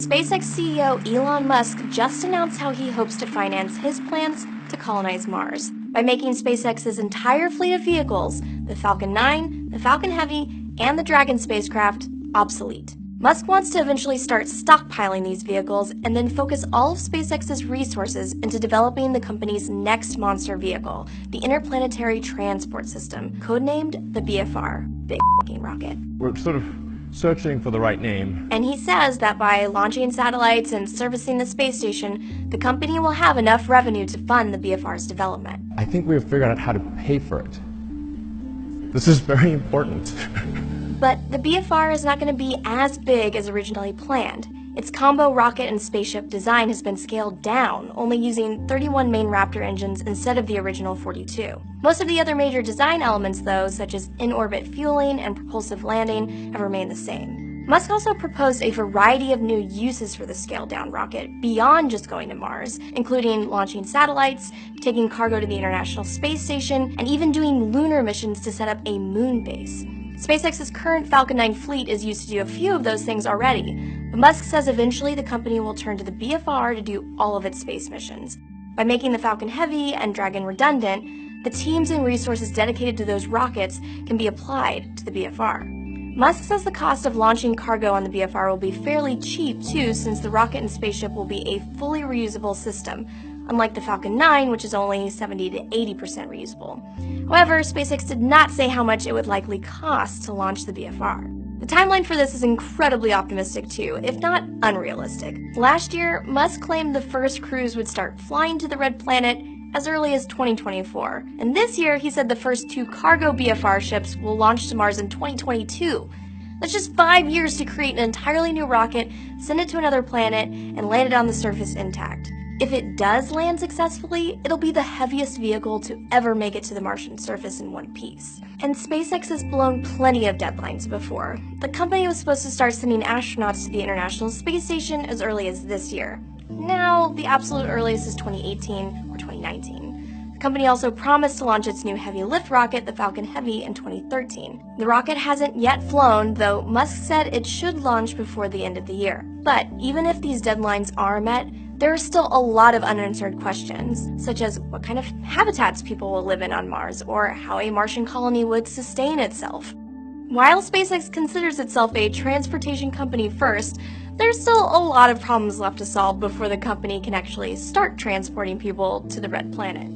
SpaceX CEO Elon Musk just announced how he hopes to finance his plans to colonize Mars by making SpaceX's entire fleet of vehicles, the Falcon 9, the Falcon Heavy, and the Dragon spacecraft, obsolete. Musk wants to eventually start stockpiling these vehicles and then focus all of SpaceX's resources into developing the company's next monster vehicle, the Interplanetary Transport System, codenamed the BFR, Big F***ing Rocket. We're sort of searching for the right name. And he says that by launching satellites and servicing the space station, the company will have enough revenue to fund the BFR's development. I think we have figured out how to pay for it. This is very important. But the BFR is not going to be as big as originally planned. Its combo rocket and spaceship design has been scaled down, only using 31 main Raptor engines instead of the original 42. Most of the other major design elements, though, such as in-orbit fueling and propulsive landing, have remained the same. Musk also proposed a variety of new uses for the scaled-down rocket beyond just going to Mars, including launching satellites, taking cargo to the International Space Station, and even doing lunar missions to set up a moon base. SpaceX's current Falcon 9 fleet is used to do a few of those things already, but Musk says eventually the company will turn to the BFR to do all of its space missions. By making the Falcon Heavy and Dragon redundant, the teams and resources dedicated to those rockets can be applied to the BFR. Musk says the cost of launching cargo on the BFR will be fairly cheap too, since the rocket and spaceship will be a fully reusable system, unlike the Falcon 9, which is only 70 to 80% reusable. However, SpaceX did not say how much it would likely cost to launch the BFR. The timeline for this is incredibly optimistic too, if not unrealistic. Last year, Musk claimed the first crews would start flying to the Red Planet as early as 2024. And this year, he said the first 2 cargo BFR ships will launch to Mars in 2022. That's just 5 years to create an entirely new rocket, send it to another planet, and land it on the surface intact. If it does land successfully, it'll be the heaviest vehicle to ever make it to the Martian surface in one piece. And SpaceX has blown plenty of deadlines before. The company was supposed to start sending astronauts to the International Space Station as early as this year. Now, the absolute earliest is 2018 or 2019. The company also promised to launch its new heavy lift rocket, the Falcon Heavy, in 2013. The rocket hasn't yet flown, though Musk said it should launch before the end of the year. But even if these deadlines are met, there are still a lot of unanswered questions, such as what kind of habitats people will live in on Mars, or how a Martian colony would sustain itself. While SpaceX considers itself a transportation company first, there's still a lot of problems left to solve before the company can actually start transporting people to the Red Planet.